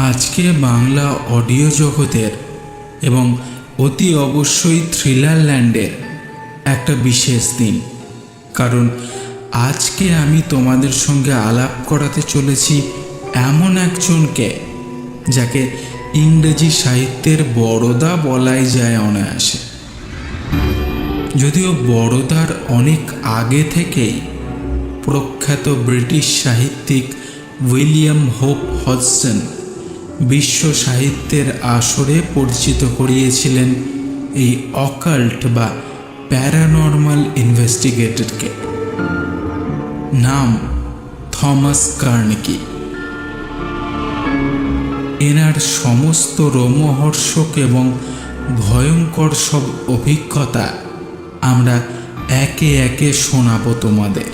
আজকে বাংলা অডিও জগতের এবং অতি অবশ্যই থ্রিলার ল্যান্ডের একটা বিশেষ দিন, কারণ আজকে আমি তোমাদের সঙ্গে আলাপ করাতে চলেছি এমন একজনকে যাকে ইংরেজি সাহিত্যের বড়দা বলাই যায় অনায়াসে। যদিও বড়দার অনেক আগে থেকেই প্রখ্যাত ব্রিটিশ সাহিত্যিক উইলিয়াম হোপ হডসন বিশ্ব সাহিত্যের আসরে পরিচিত করিয়েছিলেন এই অকাল্ট বা প্যারানর্মাল ইনভেস্টিগেটরকে। নাম থমাস কার্নেগি। এনার সমস্ত রোমহর্ষক এবং ভয়ঙ্কর সব অভিজ্ঞতা আমরা একে একে শোনাবো তোমাদের।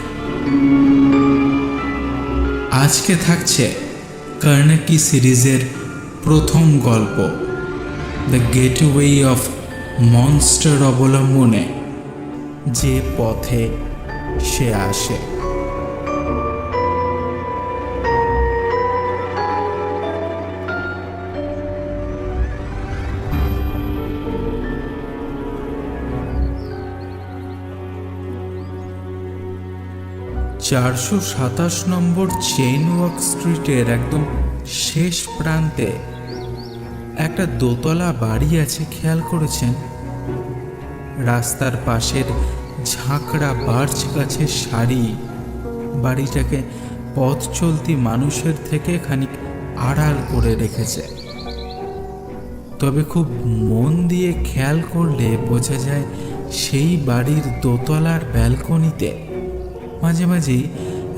আজকে থাকছে কার্নেগি সিরিজের প্রথম গল্প, দ্য গেটওয়ে অফ মনস্টার অবলম্বনে যে পথে সে আসে। চারশো নম্বর চেইনওয়াক স্ট্রিটের একদম শেষ প্রান্তে একটা দোতলা বাড়ি আছে, খেয়াল করেছেন? রাস্তার পাশের ঝাঁকড়া বার্চ গাছের সারি বাড়িটাকে পথ চলতি মানুষের থেকে খানিক আড়াল করে রেখেছে। তবে খুব মন দিয়ে খেয়াল করলে বোঝা যায় সেই বাড়ির দোতলার ব্যালকনিতে মাঝে মাঝেই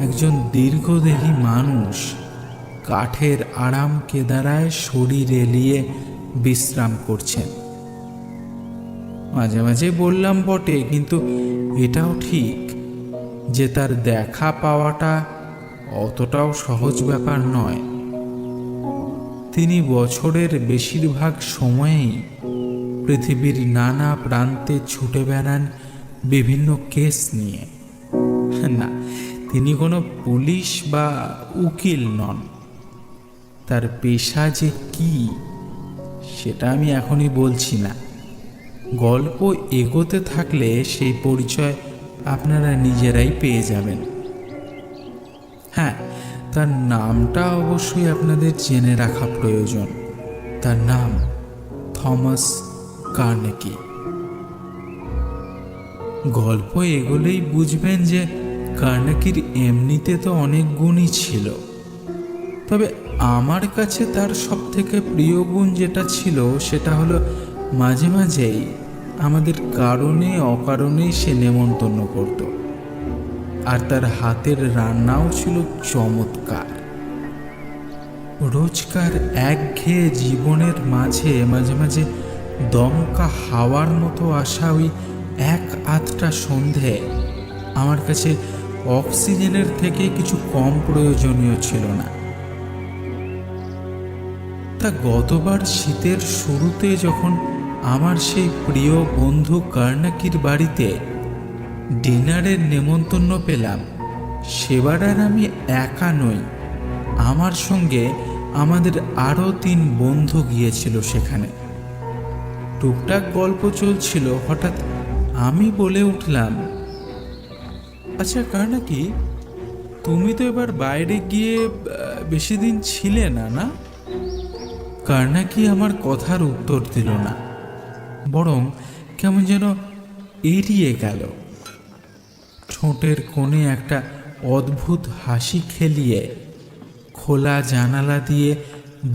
একজন দীর্ঘদেহী মানুষ কাঠের আরাম কেদারায় শরীর এলিয়ে বিশ্রাম করছেন। মাঝে মাঝে বললাম বটে, কিন্তু এটাও ঠিক যে তার দেখা পাওয়াটা অতটাও সহজ ব্যাপার নয়। তিনি বছরের বেশিরভাগ সময়েই পৃথিবীর নানা প্রান্তে ছুটে বেড়ান বিভিন্ন কেস নিয়ে। না, তিনি কোনো পুলিশ বা উকিল নন। তার পেশা যে কি সেটা আমি এখনই বলছি না। গল্প এগোতে থাকলে সেই পরিচয় আপনারা নিজেরাই পেয়ে যাবেন। হ্যাঁ, তার নামটা অবশ্যই আপনাদের জেনে রাখা প্রয়োজন। তার নাম থমাস কার্নেগি। গল্প এগোলেই বুঝবেন যে কার্নেগির এমনিতে তো অনেক গুণই ছিল, তবে আমার কাছে তার সব থেকে প্রিয় গুণ যেটা ছিল সেটা হলো মাঝে মাঝেই আমাদের কারণে অকারণেই সে নেমন্তন্ন করত। আর তার হাতের রান্নাও ছিল চমৎকার। রোজকার একঘেয়ে জীবনের মাঝে মাঝে মাঝে দমকা হাওয়ার মতো আসা ওই এক আধটা সন্ধে আমার কাছে অক্সিজেনের থেকে কিছু কম প্রয়োজনীয় ছিল না। তা গতবার শীতের শুরুতে যখন আমার সেই প্রিয় বন্ধু কার্নেগির বাড়িতে ডিনারের নেমন্তন্ন পেলাম, সেবার আর আমি একা নই, আমার সঙ্গে আমাদের আরও 3 বন্ধু গিয়েছিল সেখানে। টুকটাক গল্প চলছিল, হঠাৎ আমি বলে উঠলাম, আচ্ছা কার্নেগি, তুমি তো এবার বাইরে গিয়ে বেশি দিন ছিলে না, না? কার্নেগি আমার কথার উত্তর দিল না, বরং কেমন যেন এড়িয়ে গেল। ঠোঁটের কোণে একটা অদ্ভুত হাসি খেলিয়ে খোলা জানালা দিয়ে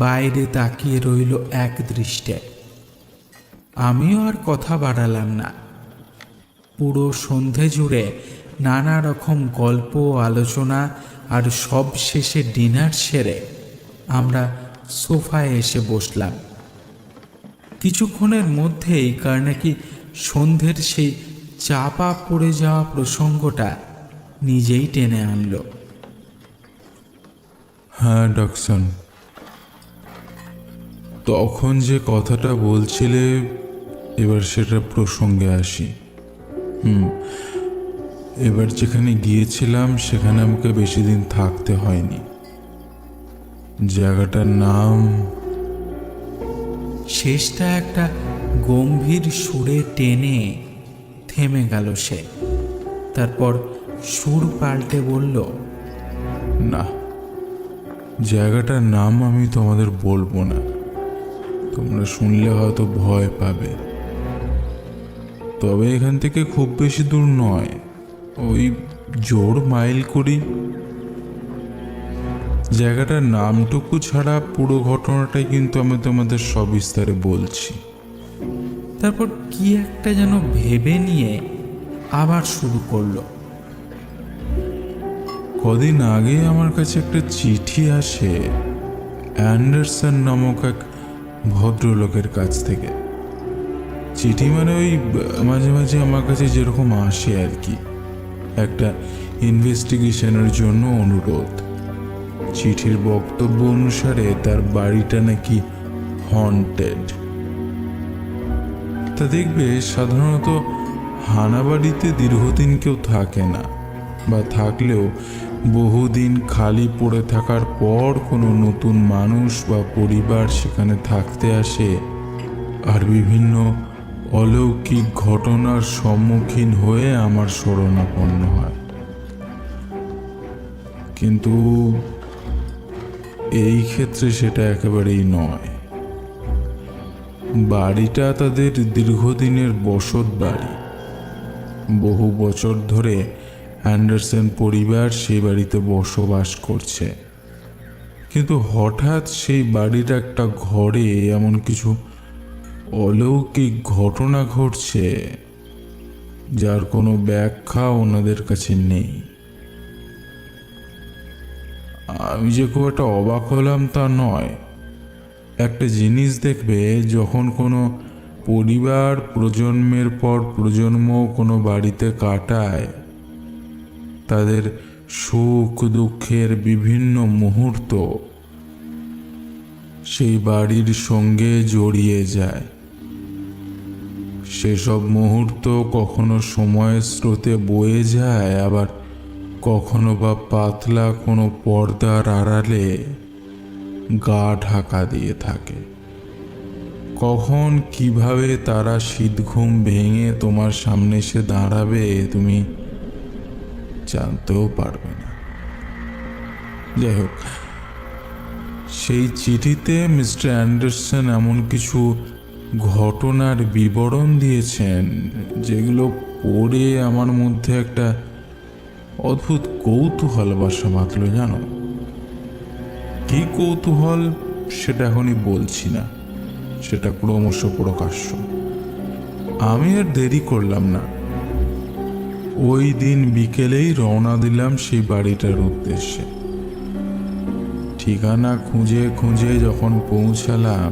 বাইরে তাকিয়ে রইল এক দৃষ্টে। আমিও আর কথা বাড়ালাম না। পুরো সন্ধে জুড়ে নানা রকম গল্প আলোচনা আর সব শেষে ডিনার সেরে আমরা সোফায় এসে বসলাম। কিছুক্ষণের মধ্যেই কার্নেগি সন্ধ্যের সেই চাপা পড়ে যাওয়া প্রসঙ্গটা নিজেই টেনে আনলো। হ্যাঁ ডকসন, তখন যে কথাটা বলছিলে এবার সেটা প্রসঙ্গে আসি। এবার যেখানে গিয়েছিলাম সেখানে আমাকে বেশি দিন থাকতে হয়নি। জায়গাটার নাম শেষটা একটা গম্ভীর সুরে টেনে থেমে গেল সে। তারপর সুর পাল্টে বলল, না, জায়গাটার নাম আমি তোমাদের বলবো না, তোমরা শুনলে হয়তো ভয় পাবে। তবে এখান থেকে খুব বেশি দূর নয়, ওই জোর মাইল করি। জায়গাটার নামটুকু ছাড়া পুরো ঘটনাটাই কিন্তু আমি তোমাদের সবিস্তারে বলছি। তারপর কি একটা যেন ভেবে নিয়ে আবার শুরু করলো। কদিন আগে আমার কাছে একটা চিঠি আসে অ্যান্ডারসন নামক এক ভদ্রলোকের কাছ থেকে। চিঠি মানে ওই মাঝে মাঝে আমার কাছে যেরকম আসে আর কি, একটা ইনভেস্টিগেশনের জন্য অনুরোধ। চিঠির বক্তব্য অনুসারে তার বাড়িটা নাকি হন্টেড। তা দেখবে সাধারণত হানাবাড়িতে দীর্ঘদিন কেউ থাকে না, বা থাকলেও বহুদিন খালি পড়ে থাকার পর কোনো নতুন মানুষ বা পরিবার সেখানে থাকতে আসে আর বিভিন্ন অলৌকিক ঘটনার সম্মুখীন হয়ে আমার শরণাপন্ন হয়। কিন্তু এই ক্ষেত্রে সেটা একেবারেই নয়। বাড়িটা তাদের দীর্ঘদিনের বসত বাড়ি। বহু বছর ধরে অ্যান্ডারসন পরিবার সেই বাড়িতে বসবাস করছে, কিন্তু হঠাৎ সেই বাড়ির একটা ঘরে এমন কিছু অলৌকিক ঘটনা ঘটছে যার কোনো ব্যাখ্যা ওনাদের কাছে নেই। আমি যে খুব একটা অবাক হলাম তা নয়। একটা জিনিস দেখবে, যখন কোনো পরিবার প্রজন্মের পর প্রজন্ম কোনো বাড়িতে কাটায়, তাদের সুখ দুঃখের বিভিন্ন মুহূর্ত সেই বাড়ির সঙ্গে জড়িয়ে যায়। সেসব মুহূর্ত কখনো সময়ের স্রোতে বয়ে যায়, আবার কখনো বা পাতলা কোনো পর্দার আড়ালে গা ঢাকা দিয়ে থাকে। কখন কিভাবে তারা শীতঘুম ভেঙে তোমার সামনে এসে দাঁড়াবে তুমি জানতেও পারবে না। যাই হোক, সেই চিঠিতে মিস্টার অ্যান্ডারসন এমন কিছু ঘটনার বিবরণ দিয়েছেন যেগুলো পড়ে আমার মধ্যে একটা অদ্ভুত কৌতূহল বাসা বাঁধল। জানো কি কৌতূহল সেটা এখনই বলছি না, সেটা ক্রমশ প্রকাশ্য। আমি আর দেরি করলাম না, ওই দিন বিকেলেই রওনা দিলাম সেই বাড়িটার উদ্দেশ্যে। ঠিকানা খুঁজে খুঁজে যখন পৌঁছালাম,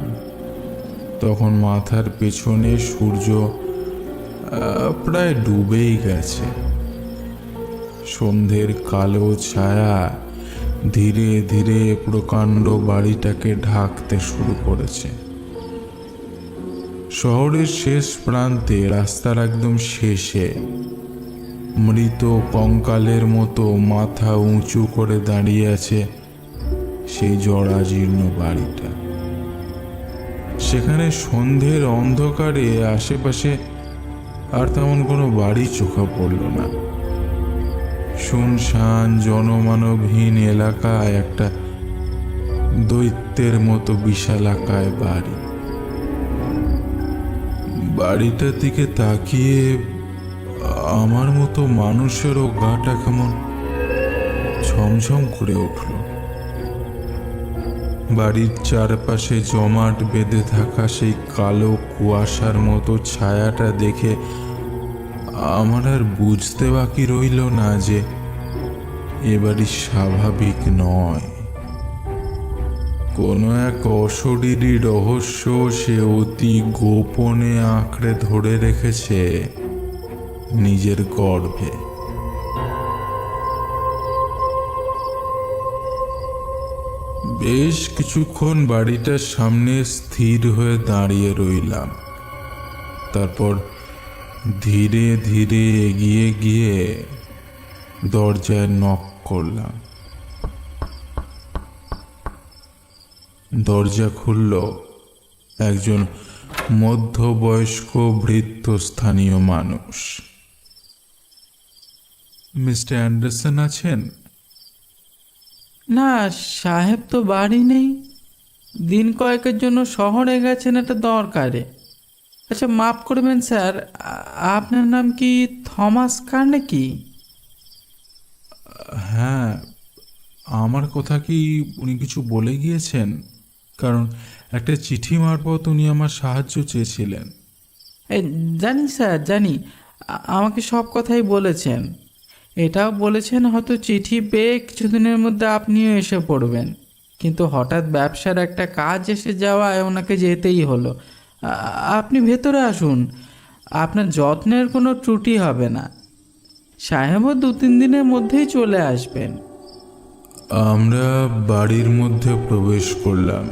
তখন মাথার পেছনে সূর্য প্রায় ডুবেই গেছে। সন্ধ্যের কালো ছায়া ধীরে ধীরে প্রকাণ্ড বাড়িটাকে ঢাকতে শুরু করেছে। শহরের শেষ প্রান্তে, রাস্তার একদম শেষে, মৃত কঙ্কালের মতো মাথা উঁচু করে দাঁড়িয়ে আছে সেই জরাজীর্ণ বাড়িটা। সেখানে সন্ধ্যের অন্ধকারে আশেপাশে আর তেমন কোনো বাড়ি চোখে পড়ল না। শুনশান জনমানবহীন এলাকায় একটা দৈত্যের মতো বিশালাকায় বাড়ি। বাড়িটার দিকে তাকিয়ে আমার মতো মানুষেরও গাটা কেমন ছমছম করে উঠল। বাড়ির চারপাশে জমাট বেঁধে থাকা সেই কালো কুয়াশার মতো ছায়াটা দেখে আমার আর বুঝতে বাকি রইল না যে এ বাড়ি স্বাভাবিক নয়। কোনো এক অশরীরী রহস্য সে অতি গোপনে আঁকড়ে ধরে রেখেছে নিজের গর্ভে। বেশ কিছুক্ষণ বাড়িটার সামনে স্থির হয়ে দাঁড়িয়ে রইলাম। তারপর ধীরে ধীরে এগিয়ে গিয়ে দরজায় নক করলাম। দরজা খুলল একজন মধ্যবয়স্ক ভৃত্য স্থানীয় মানুষ। মিস্টার অ্যান্ডারসন আছেন? না সাহেব তো বাড়ি নেই, দিন কয়েকের জন্য শহরে গেছেন একটা দরকারে। আচ্ছা মাফ করবেন স্যার, আপনার নাম কি থমাস কার্নেগি? হ্যাঁ, আমার কথা কি উনি কিছু বলে গিয়েছেন? কারণ একটা চিঠি মারফত উনি আমার সাহায্য চেয়েছিলেন। এই জানি স্যার জানি, আমাকে সব কথাই বলেছেন। এটাও বলেছেন হয়তো চিঠি পেয়ে কিছুদিনের মধ্যে আপনিও এসে পড়বেন, কিন্তু হঠাৎ ব্যবসার একটা কাজ এসে যাওয়ায় ওনাকে যেতেই হলো। আপনি ভেতরে আসুন, আপনার যত্নের কোনো ত্রুটি হবে না। সাহেবও 2-3 দিনের মধ্যেই চলে আসবেন। আমরা বাড়ির মধ্যে প্রবেশ করলাম।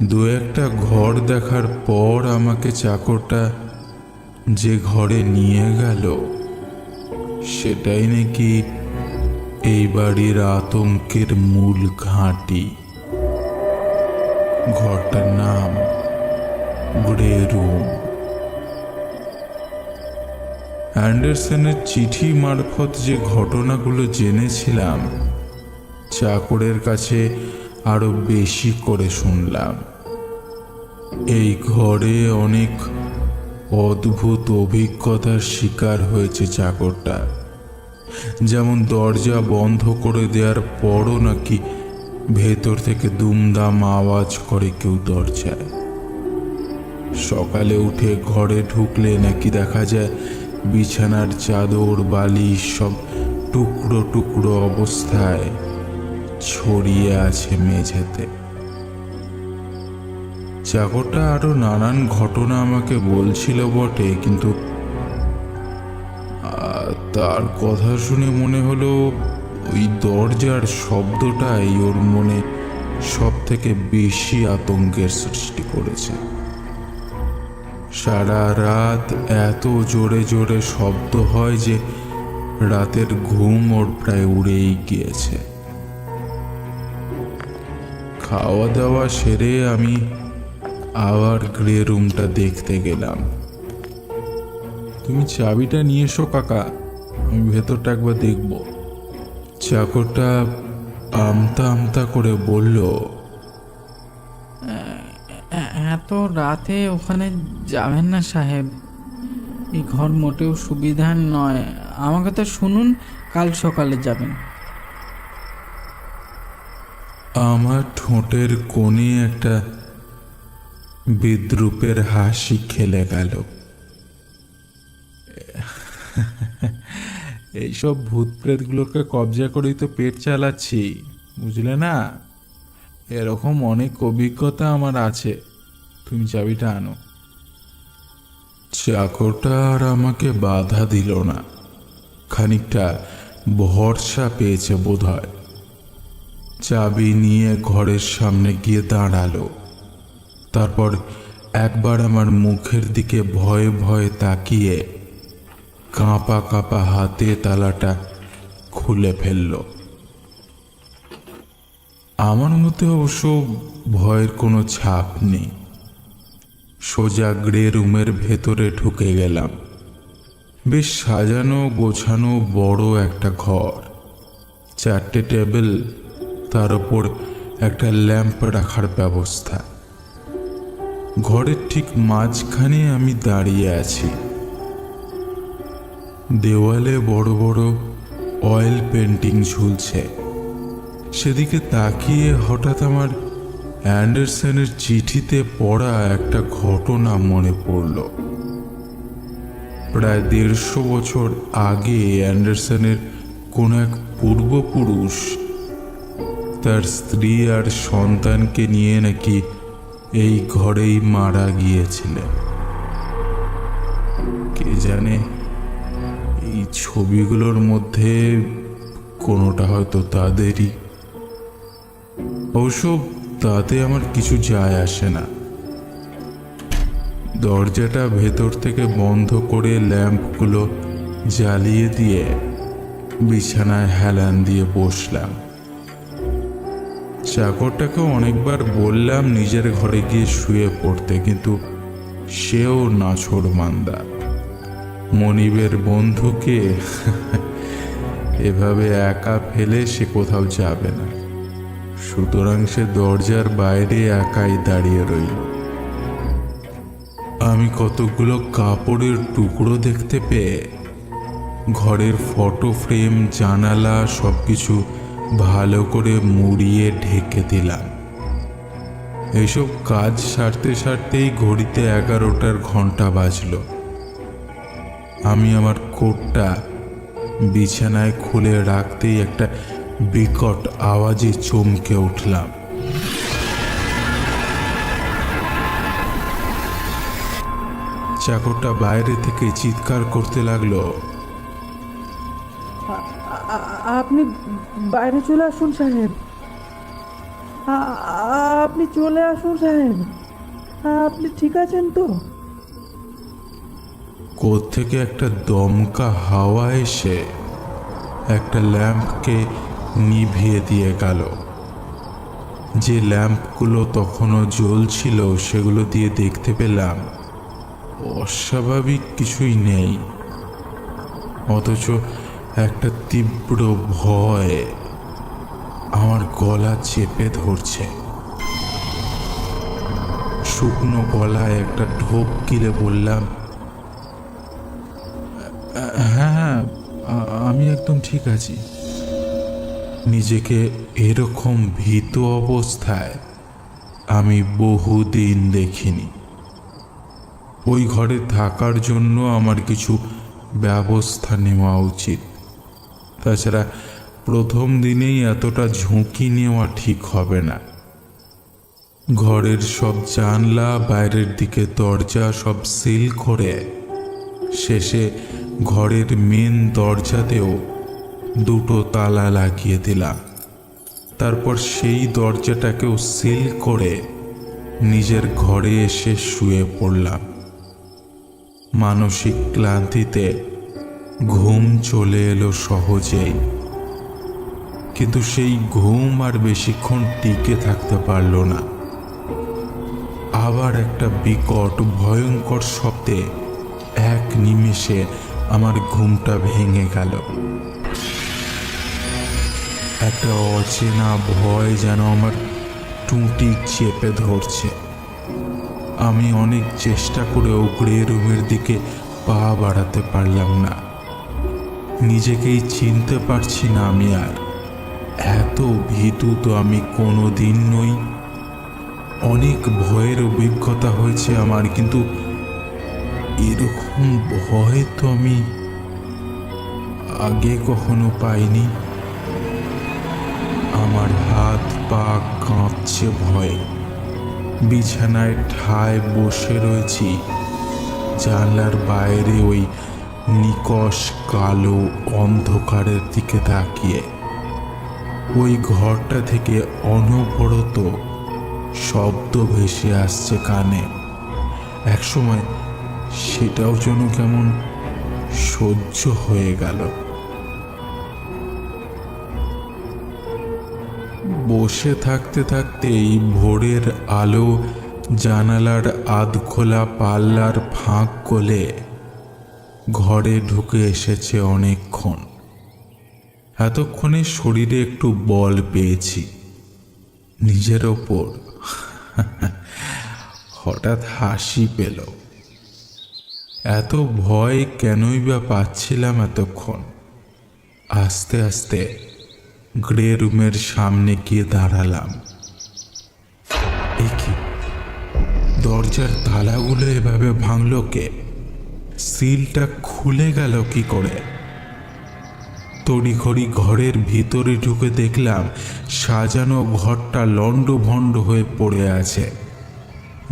দু একটা ঘর দেখার পর আমাকে চাকরটা যে ঘরে নিয়ে গেল সেটাই নাকি এই বাড়ির আতঙ্কের মূল ঘাঁটি। ঘরটার নাম গ্রে রুম। অ্যান্ডারসনের চিঠি মারফত যে ঘটনাগুলো জেনেছিলাম, চাকরের কাছে আরো বেশি করে শুনলাম। এই ঘরে অনেক অদ্ভুত অভিজ্ঞতার শিকার হয়েছে চাকরটা। যেমন দরজা বন্ধ করে দেওয়ার পরও নাকি ভেতর থেকে দুমদাম আওয়াজ করে কেউ দরজায়। সকালে উঠে ঘরে ঢুকলে নাকি দেখা যায় বিছানার চাদর বালিশ সব টুকরো টুকরো অবস্থায় ছড়িয়ে আছে মেঝেতে। চাকরটা আরো নানান ঘটনা আমাকে বলছিল বটে, কিন্তু তার কথা শুনে মনে হলো ওই দরজার শব্দটাই ওর মনে সব থেকে বেশি আতঙ্কের সৃষ্টি করেছে। সারা রাত এত জোরে জোরে শব্দ হয় যে রাতের ঘুম ওর প্রায় উড়েই গিয়েছে। খাওয়া দাওয়া সেরে আমি আবার গ্রে রুমটা দেখতে গেলাম। তুমি চাবিটা নিয়ে এসো কাকা, আমি ভেতরটা একবার দেখব। চাকরটা আমতা আমতা করে বলল, এত রাতে ওখানে যাবেন না সাহেব, এই ঘর মোটেও সুবিধার নয়। আমাকে তো শুনুন, কাল সকালে যাবেন। আমার ঠোঁটের কোণে একটা বিদ্রুপের হাসি খেলে গেল। এইসব ভূত প্রেতগুলোকে কবজা করেই তো পেট চালাচ্ছি, বুঝলে না? এরকম অনেক অভিজ্ঞতা আমার আছে। তুমি চাবিটা আনো। চাকরটা আর আমাকে বাধা দিল না, খানিকটা ভরসা পেয়েছে বোধহয়। চাবি নিয়ে ঘরের সামনে গিয়ে দাঁড়ালো। তারপর একবার আমার মুখের দিকে ভয়ে ভয়ে তাকিয়ে কাঁপা কাঁপা হাতে তালাটা খুলে ফেলল। আমার মধ্যে অবশ্য ভয়ের কোনো ছাপ নেই। সোজা গ্রে রুমের ভেতরে ঢুকে গেলাম। বেশ সাজানো গোছানো বড় একটা ঘর, 4টে টেবিল, তার উপর একটা ল্যাম্প রাখার ব্যবস্থা। ঘরের ঠিক মাঝখানে আমি দাঁড়িয়ে আছি। দেওয়ালে বড় বড় অয়েল পেন্টিং ঝুলছে। সেদিকে তাকিয়ে হঠাৎ আমার অ্যান্ডারসনের চিঠিতে পড়া একটা ঘটনা মনে পড়ল। প্রায় 150 বছর আগে অ্যান্ডারসনের কোন এক পূর্বপুরুষ তার স্ত্রী আর সন্তানকে নিয়ে নাকি এই ঘরেই মারা গিয়েছিলেন। কে জানে এই ছবিগুলোর মধ্যে কোনোটা হয়তো তাদেরই। অবশ্য তাতে আমার কিছু যায় আসে না। দরজাটা ভেতর থেকে বন্ধ করে ল্যাম্পগুলো জ্বালিয়ে দিয়ে বিছানায় হেলান দিয়ে বসলাম। চাকরটাকে অনেকবার বললাম নিজের ঘরে গিয়ে শুয়ে পড়তে, কিন্তু সেও নাছোড়বান্দা। মনিবের বন্ধুকে এভাবে একা ফেলে সে কোথাও যাবে না, সুতরাং সে দরজার বাইরে একাই দাঁড়িয়ে রইল। আমি কতগুলো কাপড়ের টুকরো দেখতে পেয়ে ঘরের ফটো ফ্রেম, জানালা সবকিছু ভালো করে মুড়িয়ে ঢেকে দিলাম। এইসব কাজ সারতে সারতেই ঘড়িতে 11টার ঘন্টা বাজল। আমি আমার কোটটা বিছানায় খুলে রাখতেই একটা বিকট আওয়াজে চমকে উঠলাম। চাকরটা বাইরে থেকে চিৎকার করতে লাগলো, আপনি বাইরে চলে আসুন সাহেব, আপনি চলে আসুন সাহেব, আপনি ঠিক আছেন তো? কোত্থেকে একটা দমকা হাওয়া এসে একটা ল্যাম্পকে নিভিয়ে দিয়ে গেল। যে ল্যাম্পগুলো তখনও জ্বলছিল সেগুলো দিয়ে দেখতে পেলাম অস্বাভাবিক কিছুই নেই, অথচ একটা তীব্র ভয় আমার গলা চেপে ধরছে। শুকনো গলায় একটা ঢোক গিলে বললাম, হ্যাঁ, আমি একদম ঠিক আছি। নিজেকে এরকম ভীত অবস্থায় আমি বহুদিন দেখিনি। ওই ঘরে থাকার জন্য আমার কিছু ব্যবস্থা নেওয়া উচিত। তাছাড়া প্রথম দিনেই এতটা ঝুঁকি নেওয়া ঠিক হবে না। ঘরের সব জানলা, বাইরের দিকে দরজা সব সিল করে শেষে ঘরের মেন দরজাতেও 2টো তালা লাগিয়ে দিলাম। তারপর সেই দরজাটাকেও সিল করে নিজের ঘরে এসে শুয়ে পড়লাম। মানসিক ক্লান্তিতে ঘুম চলে এলো সহজেই, কিন্তু সেই ঘুম আর বেশিক্ষণ টিকে থাকতে পারল না। আবার একটা বিকট ভয়ঙ্কর শব্দে এক নিমেষে আমার ঘুমটা ভেঙে গেল। একটা অচেনা ভয় যেন আমার টুঁটি চেপে ধরছে। আমি অনেক চেষ্টা করেও গ্রে রুমের দিকে পা বাড়াতে পারলাম না। নিজেকেই চিনতে পারছি না আমি আর। এত ভীতু তো আমি কোনো দিন নই। অনেক ভয়ের অভিজ্ঞতা হয়েছে আমার, কিন্তু এরকম ভয় তো আমি আগে কখনো পাইনি। আমার হাত পা কাঁপছে ভয়ে। বিছানায় ঠায় বসে রয়েছি, জানলার বাইরে ওই নিকষ কালো অন্ধকারের দিকে তাকিয়ে। ওই ঘরটা থেকে অনবরত শব্দ ভেসে আসছে কানে। একসময় সেটাও যেন কেমন সহ্য হয়ে গেল। বসে থাকতে থাকতেই ভোরের আলো জানালার আধখোলা পাল্লার ফাঁক গলে ঘরে ঢুকে এসেছে অনেকক্ষণ। এতক্ষণে শরীরে একটু বল পেয়েছি। নিজের ওপর হঠাৎ হাসি পেল। এত ভয় কেনই বা পাচ্ছিলাম এতক্ষণ। আস্তে আস্তে গ্রে রুমের সামনে গিয়ে দাঁড়ালাম। এ কি, দরজার তালাগুলো এভাবে ভাঙল কে? সিলটা খুলে গেল কি করে? তড়িঘড়ি ঘরের ভিতরে ঢুকে দেখলাম সাজানো ঘরটা লণ্ডভণ্ড হয়ে পড়ে আছে।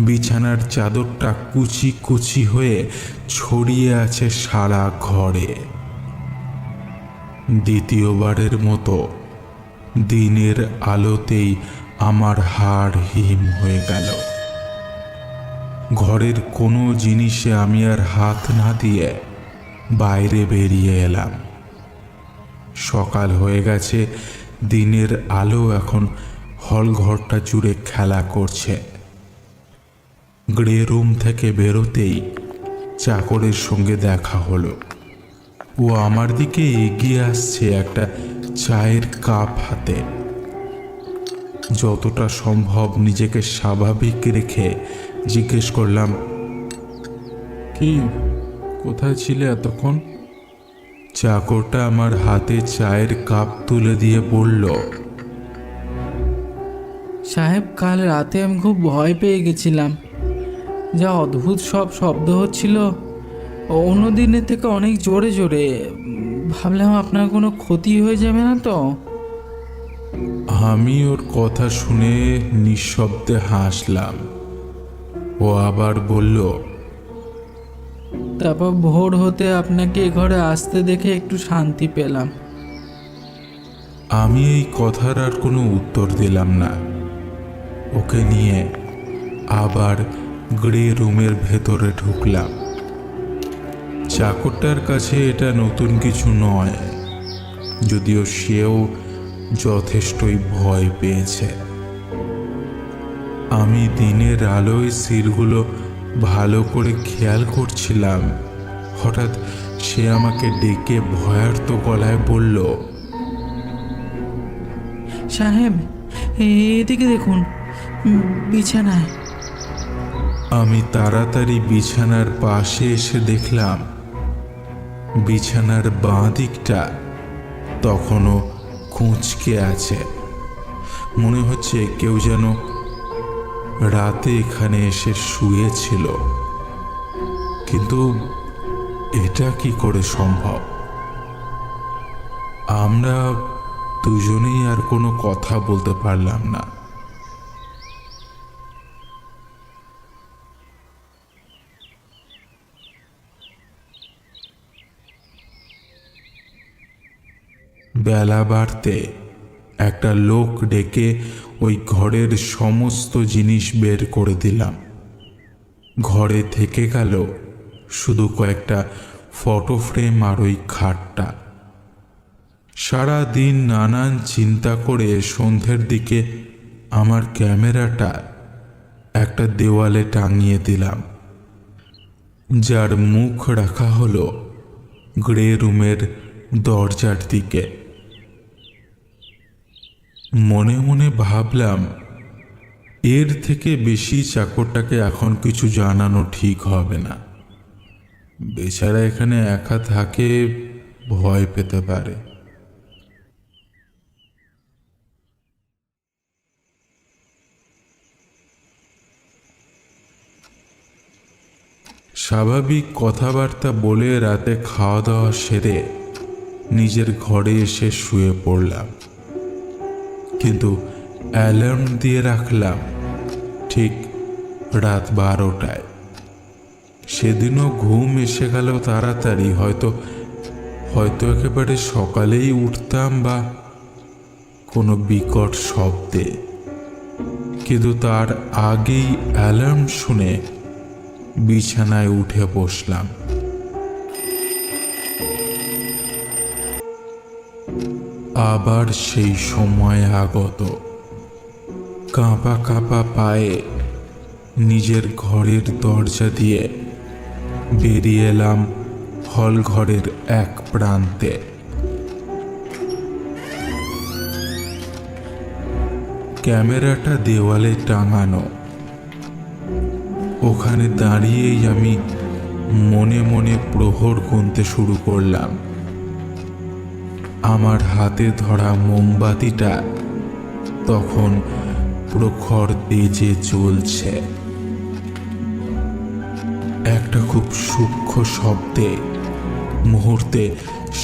বিছানার চাদরটা কুচি কুচি হয়ে ছড়িয়ে আছে সারা ঘরে। দ্বিতীয়বারের মতো দিনের আলোতেই আমার হাড় হিম হয়ে গেল। ঘরের কোনো জিনিসে আমি আর হাত না দিয়ে বাইরে বেরিয়ে এলাম। সকাল হয়ে গেছে, দিনের আলো এখন হল ঘরটা জুড়ে খেলা করছে। গ্রে রুম থেকে বেরোতেই চাকরের সঙ্গে দেখা হলো। ও আমার দিকে এগিয়ে আসছে একটা চায়ের কাপ হাতে। যতটা সম্ভব নিজেকে স্বাভাবিক রেখে জিজ্ঞেস করলাম, কি, কোথায় ছিলে এতক্ষণ? চাকরটা আমার হাতে চায়ের কাপ তুলে দিয়ে বলল, সাহেব, কাল রাতে আমি খুব ভয় পেয়ে গেছিলাম। যা অদ্ভুত সব শব্দ হচ্ছিল, অন্য দিনের থেকে অনেক জোরে জোরে। ভাবলাম আপনার কোনো ক্ষতি হয়ে যাবে না তো। আমি ওর কথা শুনে নিঃশব্দে হাসলাম। ও আবার বলল, তারপর ভোর হতে আপনাকে এ ঘরে আসতে দেখে একটু শান্তি পেলাম। আমি এই কথার আর কোনো উত্তর দিলাম না। ওকে নিয়ে আবার গ্রে রুমের ভেতরে ঢুকলাম। চাকরটার কাছে এটা নতুন কিছু নয়, যদিও সেও যথেষ্টই ভয় পেয়েছে। আমি দিনের আলোয় সিলগুলো ভালো করে খেয়াল করছিলাম। হঠাৎ সে আমাকে ডেকে ভয়ার্ত গলায় বলল, সাহেব, এদিকে দেখুন, বিছানায়। আমি তাড়াতাড়ি বিছানার পাশে এসে দেখলাম বিছানার বাঁ দিকটা তখনও কুঁচকে আছে। মনে হচ্ছে কেউ যেন রাতে এখানে এসে শুয়েছিল। কিন্তু এটা কি করে সম্ভব? আমরা দুজনেই আর কোনো কথা বলতে পারলাম না। বেলা বাড়তে একটা লোক ডেকে ওই ঘরের সমস্ত জিনিস বের করে দিলাম। ঘরে থেকে গেল শুধু কয়েকটা ফটো ফ্রেম আর ওই খাটটা। সারা দিন নানান চিন্তা করে সন্ধ্যের দিকে আমার ক্যামেরাটা একটা দেওয়ালে টাঙিয়ে দিলাম, যার মুখ রাখা হলো গ্রে রুমের দরজার দিকে। মনে মনে ভাবলাম, এর থেকে বেশি চাকরটাকে এখন কিছু জানানো ঠিক হবে না। বেচারা এখানে একা থাকে, ভয় পেতে পারে। স্বাভাবিক কথাবার্তা বলে রাতে খাওয়া দাওয়া সেরে নিজের ঘরে এসে শুয়ে পড়লাম। কিন্তু অ্যালার্ম দিয়ে রাখলাম ঠিক রাত 12টায়। সেদিনও ঘুম এসে গেল তাড়াতাড়ি। হয়তো একেবারে সকালেই উঠতাম বা কোনো বিকট শব্দে। কিন্তু তার আগেই অ্যালার্ম শুনে বিছানায় উঠে বসলাম। আবার সেই সময় আগত। কাঁপা কাঁপা পায়ে নিজের ঘরের দরজা দিয়ে বেরিয়ে এলাম হল ঘরের এক প্রান্তে। ক্যামেরাটা দেওয়ালে টাঙানো। ওখানে দাঁড়িয়েই আমি মনে মনে প্রহর গুনতে শুরু করলাম। আমার হাতে ধরা মোমবাতিটা তখন প্রখর তেজে জ্বলছে। একটা খুব সূক্ষ্ম শব্দে মুহূর্তে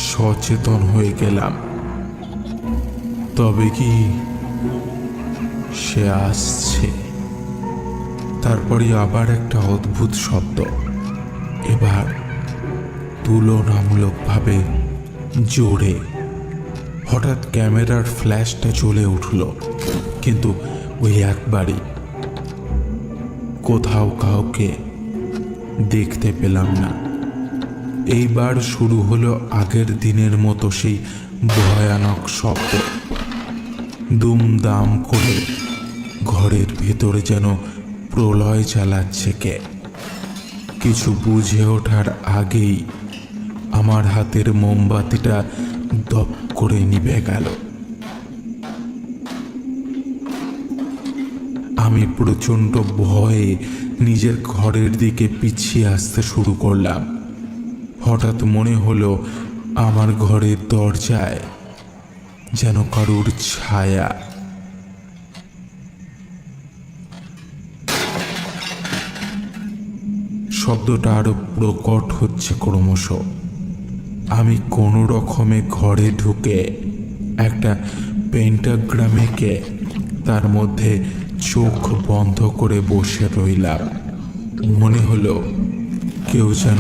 সচেতন হয়ে গেলাম। তবে কি সে আসছে? তারপরে আবার একটা অদ্ভুত শব্দ, এবার তুলনামূলকভাবে জোরে। হঠাৎ ক্যামেরার ফ্ল্যাশটা জ্বলে উঠল, কিন্তু ওই একবারই। কোথাও কাউকে দেখতে পেলাম না। এইবার শুরু হলো আগের দিনের মতো সেই ভয়ানক শব্দ। দুমদাম করে ঘরের ভেতরে যেন প্রলয় চালাচ্ছে কে। কিছু বুঝে ওঠার আগেই আমার হাতের মোমবাতিটা দপ করে নিভে গেল। আমি প্রচণ্ড ভয়ে নিজের ঘরের দিকে পিছিয়ে আসতে শুরু করলাম। হঠাৎ মনে হলো আমার ঘরের দরজায় যেন কারুর ছায়া। শব্দটা আরো প্রকট হচ্ছে ক্রমশ। আমি কোনো রকমে ঘরে ঢুকে একটা পেন্টাগ্রাম এঁকে তার মধ্যে চোখ বন্ধ করে বসে রইলাম। মনে হলো কেউ যেন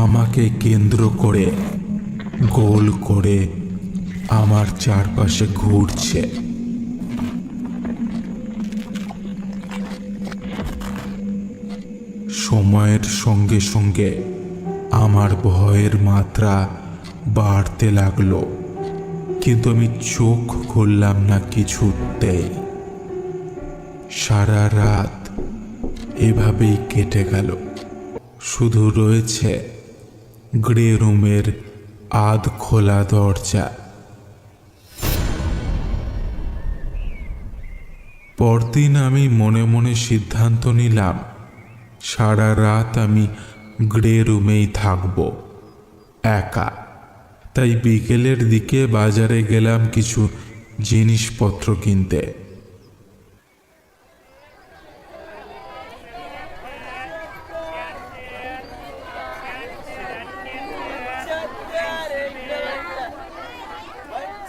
আমাকে কেন্দ্র করে গোল করে আমার চারপাশে ঘুরছে। সময়ের সঙ্গে সঙ্গে আমার ভয়ের মাত্রা বাড়তে লাগলো, কিন্তু আমি চোখ খুললাম না কিছুতেই। সারা রাত এভাবেই কেটে গেল। শুধু রয়েছে গ্রে রুমের আধ খোলা দরজা। পরদিন আমি মনে মনে সিদ্ধান্ত নিলাম সারা রাত আমি গ্রে রুমেই থাকব, একা। তাই বিকেলের দিকে বাজারে গেলাম কিছু জিনিসপত্র কিনতে।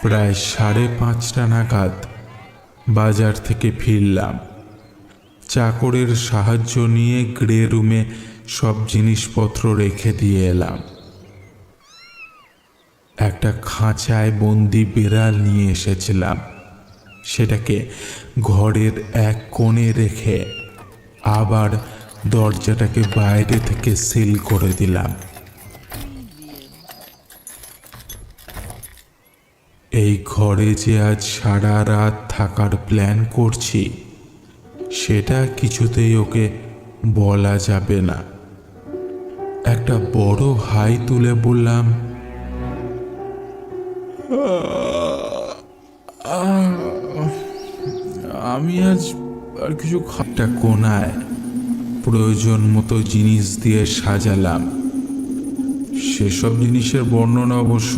প্রায় 5:30 নাগাদ বাজার থেকে ফিরলাম। চাকরের সাহায্য নিয়ে গ্রে রুমে সব জিনিসপত্র রেখে দিয়ে এলাম। একটা খাঁচায় বন্দি বিড়াল নিয়ে এসেছিলাম। সেটাকে ঘরের এক কোণে রেখে আবার দরজাটাকে বাইরে থেকে সিল করে দিলাম। এই ঘরে যে আজ সারা রাত থাকার প্ল্যান করছি সেটা কিছুতেই ওকে বলা যাবে না। একটা বড় হাই তুলে বললাম, আমি আজ আর কিছু একটা কোনায় প্রয়োজন মতো জিনিস দিয়ে সাজালাম। সেসব জিনিসের বর্ণনা অবশ্য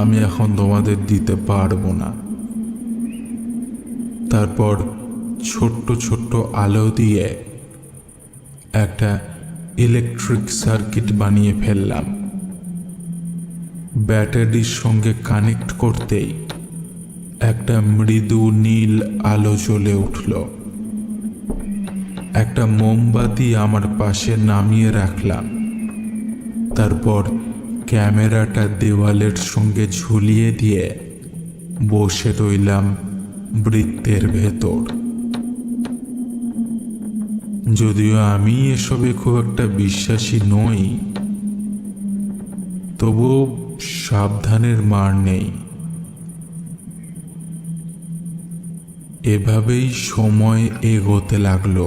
আমি এখন তোমাদের দিতে পারবো না। তারপর ছোট্ট ছোট্ট আলো দিয়ে একটা ইলেকট্রিক সার্কিট বানিয়ে ফেললাম। ব্যাটারির সঙ্গে কানেক্ট করতেই একটা মৃদু নীল আলো জ্বলে উঠল। একটা মোমবাতি আমার পাশে নামিয়ে রাখলাম। তারপর ক্যামেরাটা দেওয়ালের সঙ্গে ঝুলিয়ে দিয়ে বসে রইলাম বৃত্তের ভেতর। যদিও আমি এসবে খুব একটা বিশ্বাসী নই, তবুও সাবধানের মার নেই। এভাবেই সময় এগোতে লাগলো।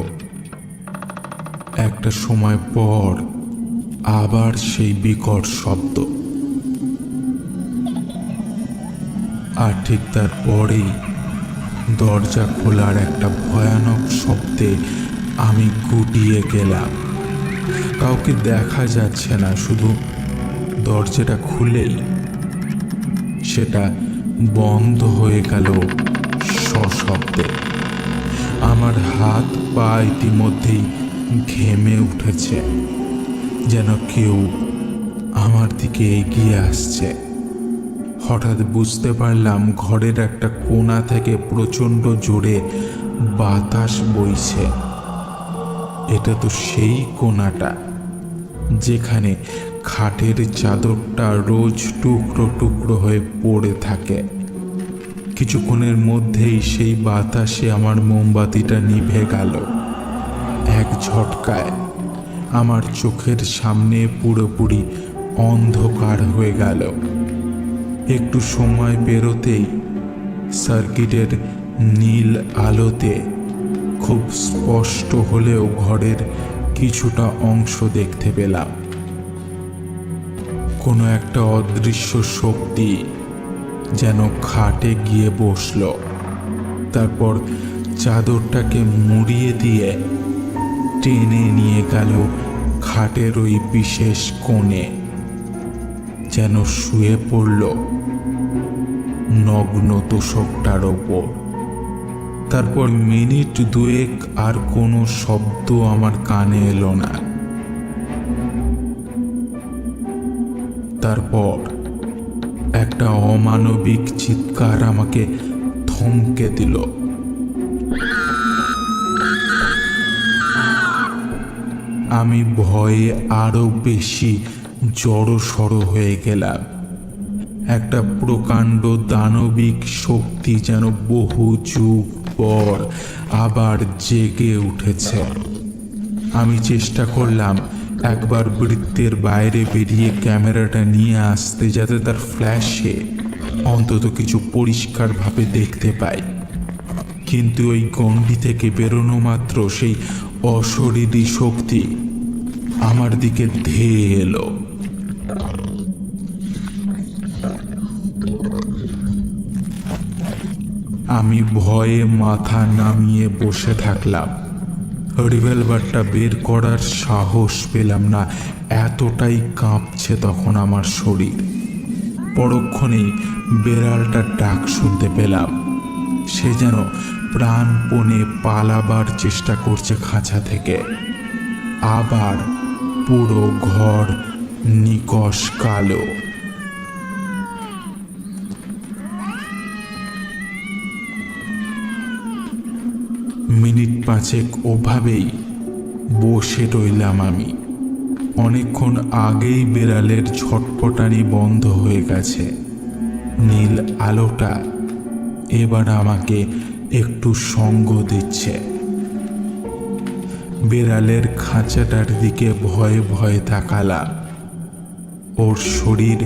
একটা সময় পর আবার সেই বিকট শব্দ, আর ঠিক তারপরেই দরজা খোলার একটা ভয়ানক শব্দে আমি গুটিয়ে গেলাম। কাউকে দেখা যাচ্ছে না, শুধু দরজাটা খুলেই সেটা বন্ধ হয়ে গেল সশব্দে। আমার হাত পা ইতিমধ্যেই ঘেমে উঠেছে, যেন কেউ আমার দিকে এগিয়ে আসছে। হঠাৎ বুঝতে পারলাম ঘরের একটা কোণা থেকে প্রচণ্ড জোরে বাতাস বইছে। এটা তো সেই কোণাটা যেখানে খাটের চাদরটা রোজ টুকরো টুকরো হয়ে পড়ে থাকে। কিছুক্ষণের মধ্যেই সেই বাতাসে আমার মোমবাতিটা নিভে গেল। এক ঝটকায় আমার চোখের সামনে পুরোপুরি অন্ধকার হয়ে গেল। একটু সময় পেরোতেই সার্কিটের নীল আলোতে খুব স্পষ্ট হলেও ঘরের কিছুটা অংশ দেখতে পেলাম। কোনো একটা অদৃশ্য শক্তি যেন খাটে গিয়ে বসল, তারপর চাদরটাকে মুড়িয়ে দিয়ে টেনে নিয়ে গেল খাটের ওই বিশেষ কোণে, যেন শুয়ে পড়ল নগ্ন তোষকটার ওপর। তারপর মিনিট দুয়েক আর কোনো শব্দ আমার কানে এলো না। তারপর একটা অমানবিক চিৎকার আমাকে থমকে দিল। আমি ভয়ে আরো বেশি জড়সড় হয়ে গেলাম। একটা প্রকাণ্ড দানবিক শক্তি যেন বহু যুগ পর আবার জেগে উঠেছে। আমি চেষ্টা করলাম একবার বৃত্তের বাইরে বেরিয়ে ক্যামেরাটা নিয়ে আসতে, যাতে তার ফ্ল্যাশে অন্তত কিছু পরিষ্কারভাবে দেখতে পাই। কিন্তু ওই গণ্ডি থেকে বেরোনো মাত্র সেই অশরীরী শক্তি আমার দিকে ধেয়ে এলো। আমি ভয়ে মাথা নামিয়ে বসে থাকলাম। রিভলভারটা বের করার সাহস পেলাম না, এতটাই কাঁপছে তখন আমার শরীর। পরক্ষণেই বেড়ালটার ডাক শুনতে পেলাম। সে যেন প্রাণপণে পালাবার চেষ্টা করছে খাঁচা থেকে। আবার পুরো ঘর নিকষ কালো। মিনিট পাঁচেক ওভাবেই বসে রইলাম আমি। অনেকক্ষণ আগেই বেড়ালের ছটপটানি বন্ধ হয়ে গেছে। নীল আলোটা এবার আমাকে একটু সঙ্গ দিচ্ছে। বেড়ালের খাঁচাটার দিকে ভয়ে ভয়ে তাকালাম। ওর শরীর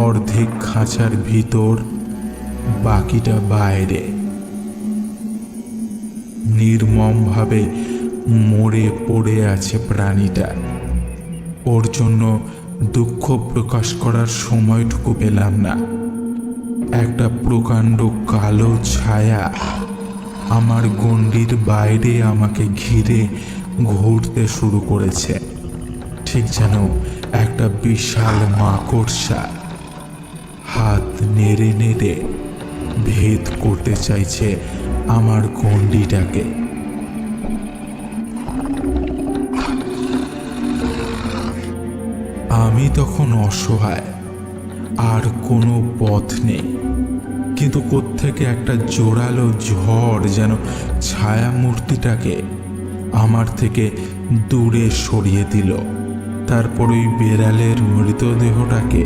অর্ধেক খাঁচার ভিতর, বাকিটা বাইরে। নির্মমভাবে মরে পড়ে আছে প্রাণীটা। ওর জন্য দুঃখ প্রকাশ করার সময়টুকু পেলাম না। একটা প্রকাণ্ড কালো ছায়া আমার গণ্ডির বাইরে আমাকে ঘিরে ঘুরতে শুরু করেছে, ঠিক যেন একটা বিশাল মাকড়সা হাত নেড়ে নেড়ে ভেদ করতে চাইছে আমার গণ্ডিটাকে। আমি তখন অসহায়, আর কোনো পথ নেই। কিন্তু কোত্থেকে একটা জোরালো ঝড় যেন ছায়ামূর্তিটাকে আমার থেকে দূরে সরিয়ে দিল। তারপর ওই বেড়ালের মৃতদেহটাকে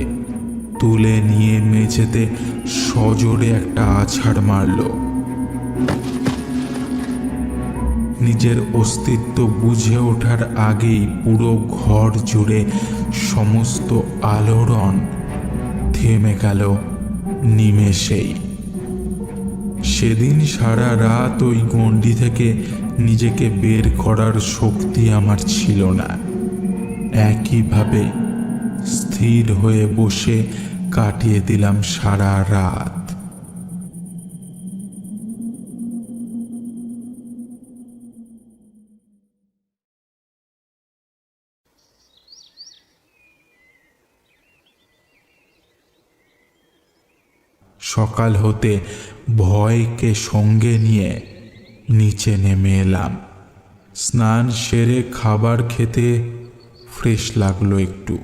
তুলে নিয়ে মেঝেতে সজোরে একটা আছাড় মারল। নিজের অস্তিত্ব বুঝে ওঠার আগেই পুরো ঘর জুড়ে সমস্ত আলোড়ন থেমে গেল নিমেষেই। সেদিন সারা রাত ওই গণ্ডি থেকে নিজেকে বের করার শক্তি আমার ছিল না। একইভাবে স্থির হয়ে বসে কাটিয়ে দিলাম সারা রাত। সকাল হতে ভয়কে সঙ্গে নিয়ে নিচে নেমে এলাম। স্নান সেরে খাবার খেতে ফ্রেশ লাগলো একটু।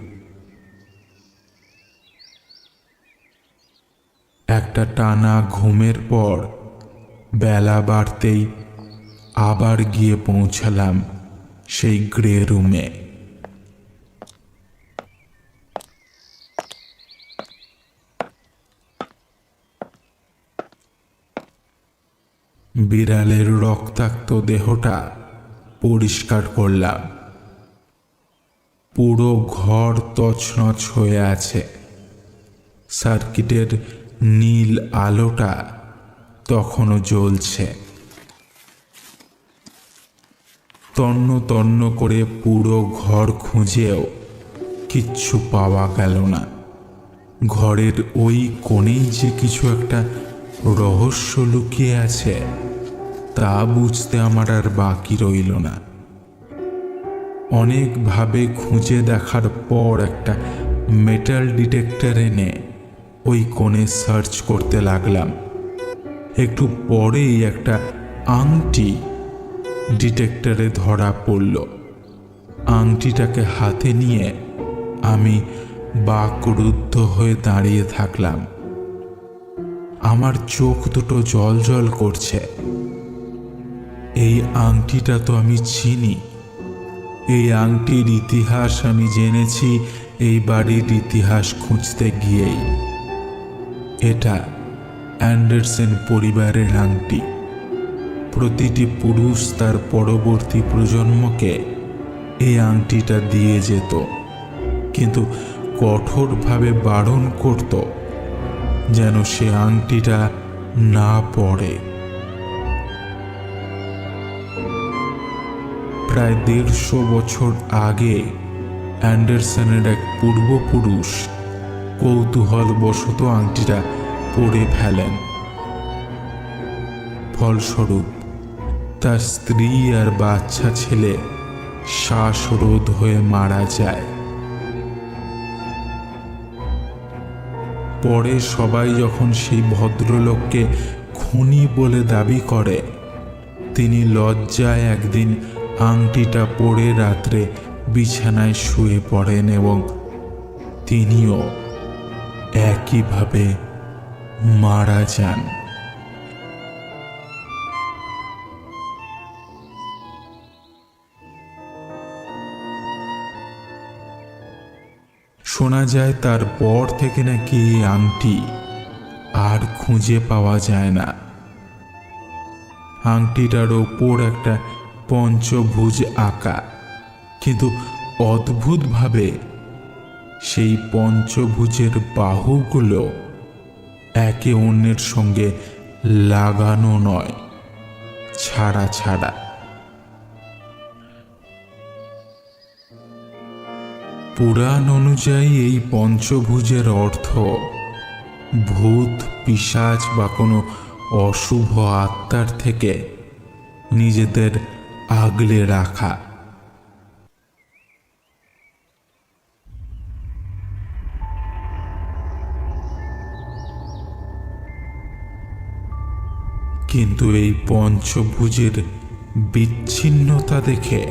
একটা টানা ঘুমের পর বেলা বাড়তেই আবার গিয়ে পৌঁছালাম সেই গ্রে রুমে। বিড়ালের রক্তাক্ত দেহটা পরিষ্কার করলাম। পুরো ঘর তছনছ হয়ে আছে। সার্কিটের নীল আলোটা তখনও জ্বলছে। তন্ন তন্ন করে পুরো ঘর খুঁজেও কিচ্ছু পাওয়া গেল না। ঘরের ওই কোণেই যে কিছু একটা রহস্য লুকিয়ে আছে তা বুঝতে আমার আর বাকি রইল না। অনেকভাবে খুঁজে দেখার পর একটা মেটাল ডিটেক্টর এনে ওই কোণে সার্চ করতে লাগলাম। একটু পরেই একটা আংটি ডিটেক্টরে ধরা পড়ল। আংটিটাকে হাতে নিয়ে আমি বাকরুদ্ধ হয়ে দাঁড়িয়ে থাকলাম। আমার চোখ দুটো জল জল করছে। এই আংটিটা তো আমি চিনি। এই আংটির ইতিহাস আমি জেনেছি এই বাড়ির ইতিহাস খুঁজতে গিয়েই। এটা অ্যান্ডারসন পরিবারের আংটি। প্রতিটি পুরুষ তার পরবর্তী প্রজন্মকে এই আংটিটা দিয়ে যেত, কিন্তু কঠোরভাবে বারণ করত যেন সে আংটিটা না পরে। প্রায় 150 বছর আগে অ্যান্ডারসনের এক পূর্বপুরুষ কৌতূহলবশত আংটিটা পরে ফেলেন। ফলস্বরূপ তার স্ত্রী আর বাচ্চা ছেলে শ্বাসরোধ হয়ে মারা যায়। পরে সবাই যখন সেই ভদ্রলোককে খুনি বলে দাবি করে, তিনি লজ্জায় একদিন আংটিটা পরে রাত্রে বিছানায় শুয়ে পড়েন এবং তিনিও একইভাবে মারা যান। শোনা যায় তারপর থেকে নাকি এই আংটি আর খুঁজে পাওয়া যায় না। আংটিটার ওপর একটা পঞ্চভুজ আঁকা, কিন্তু অদ্ভুতভাবে সেই পঞ্চভুজের বাহুগুলো একে অন্যের সঙ্গে লাগানো নয়, ছাড়া ছাড়া। পুরাণ অনুযায়ী এই পঞ্চভুজের অর্থ ভূত, পিশাচ বা কোনো অশুভ আত্মার থেকে নিজেদের আগলে রাখা। কিন্তু এই পঞ্চভুজের বিচ্ছিন্নতা দেখে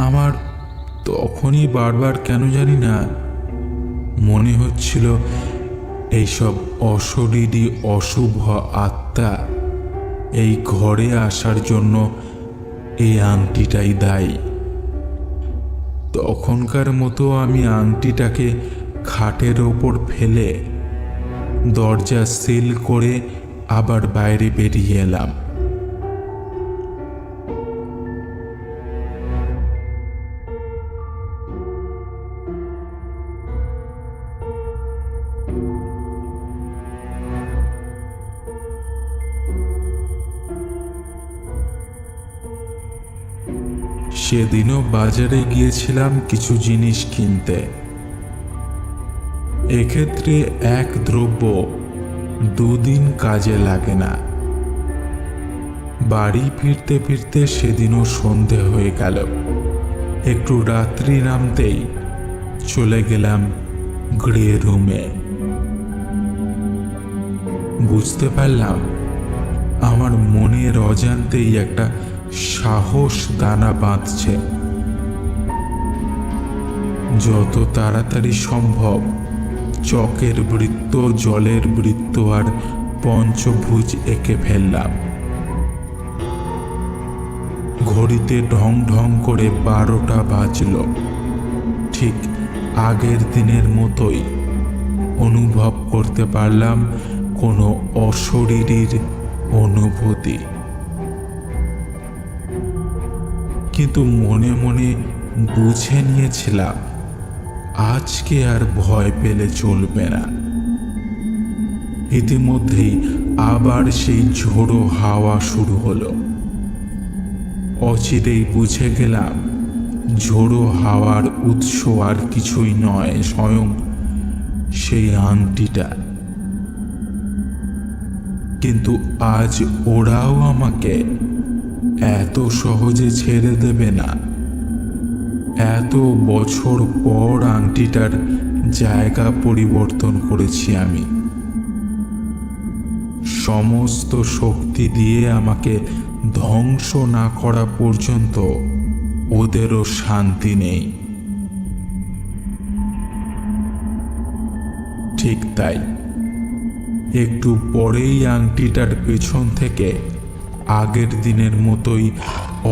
আমার তখনই বারবার কেন জানি না মনে হচ্ছিল এইসব অশরীরী অশুভ আত্মা এই ঘরে আসার জন্য এই আংটিটাই দায়ী। তখনকার মতো আমি আংটিটাকে খাটের ওপর ফেলে দরজা সিল করে আবার বাইরে বেরিয়ে এলাম। সেদিনও বাজারে গিয়েছিলাম কিছু জিনিস কিনতে। এক্ষেত্রে এক দ্রব্য 2 দিন কাজে লাগে না। বাড়ি ফিরতে ফিরতে সেদিনও সন্ধে হয়ে গেল। একটু রাত্রি নামতেই চলে গেলাম গ্রে রুমে। বুঝতে পারলাম আমার মনের অজান্তেই একটা সাহস দানা বাঁধছে। যত তাড়াতাড়ি সম্ভব চকের বৃত্ত, জলের বৃত্ত আর পঞ্চভুজ এঁকে ফেললাম। ঘড়িতে ঢং ঢং করে 12টা বাজল। ঠিক আগের দিনের মতোই অনুভব করতে পারলাম কোনো অশরীরীর অনুভূতি। কিন্তু মনে মনে বুঝে নিয়েছিলাম আজকে আর ভয় পেলে চলবে না। ইতিমধ্যেই আবার সেই ঝোড়ো হাওয়া শুরু হলো। অচিরেই বুঝে গেলাম ঝোড়ো হাওয়ার উৎস আর কিছুই নয়, স্বয়ং সেই আংটিটা। কিন্তু আজ ওরাও আমাকে এত সহজে ছেড়ে দেবে না। এত বছর পর আংটিটার জায়গা পরিবর্তন করেছি আমি। সমস্ত শক্তি দিয়ে আমাকে ধ্বংস না করা পর্যন্ত ওদেরও শান্তি নেই। ঠিক তাই, একটু পরেই আংটিটার পেছন থেকে আগের দিনের মতোই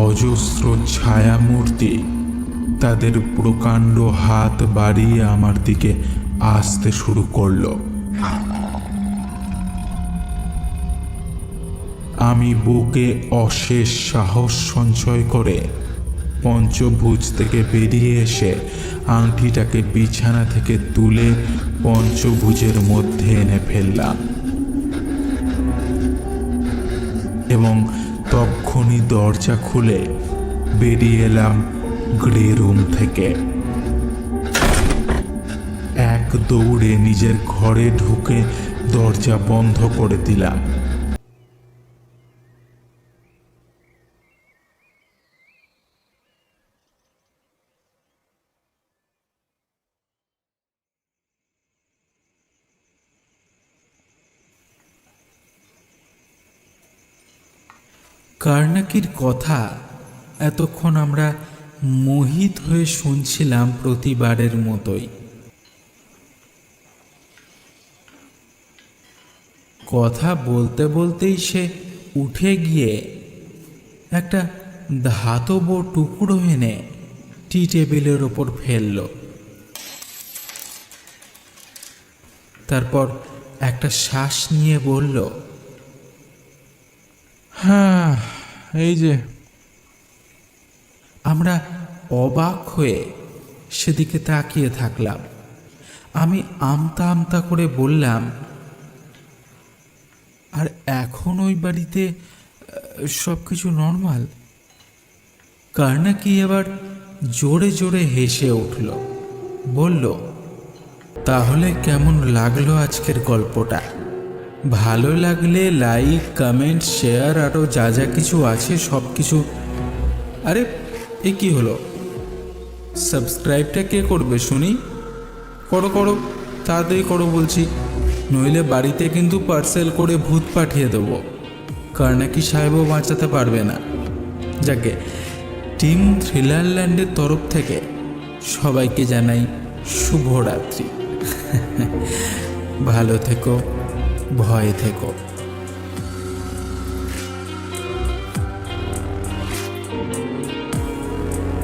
অজস্র ছায়ামূর্তি তাদের প্রকাণ্ড হাত বাড়িয়ে আমার দিকে আসতে শুরু করলো। আমি বুকে অশেষ সাহস সঞ্চয় করে পঞ্চভুজ থেকে বেরিয়ে এসে আংটিটাকে বিছানা থেকে তুলে পঞ্চভুজের মধ্যে এনে ফেললাম এবং তক্ষুনি দরজা খুলে বেরিয়ে এলাম গ্রে রুম থেকে। এক দৌড়ে নিজের ঘরে ঢুকে দরজা বন্ধ করে দিলাম। কার্নাকির কথা এতক্ষণ আমরা মোহিত হয়ে শুনছিলাম প্রতিবারের মতোই। কথা বলতে বলতেই সে উঠে গিয়ে একটা ধাতব টুকরো এনে টি টেবিলের ওপর ফেলল। তারপর একটা শ্বাস নিয়ে বলল, হ্যাঁ, এই যে। আমরা অবাক হয়ে সেদিকে তাকিয়ে থাকলাম। আমি আমতা আমতা করে বললাম, আর এখন ওই বাড়িতে সব কিছু নর্মাল? কার্নাকি এবার জোরে জোরে হেসে উঠল, বলল, তাহলে কেমন লাগলো আজকের গল্পটা? ভালো লাগলে লাইক, কমেন্ট, শেয়ার আরও যা যা কিছু আছে সব কিছু। আরে এ কি হলো? সাবস্ক্রাইবটা কে করবে শুনি? করো করো, তাড়াতাড়ি করো বলছি, নইলে বাড়িতে কিন্তু পার্সেল করে ভূত পাঠিয়ে দেবো। কার্নাকি সাহেবও বাঁচাতে পারবে না। যাকে টিম থ্রিলারল্যান্ডের তরফ থেকে সবাইকে জানাই শুভরাত্রি। ভালো থেকো, ভয়ে থেকো।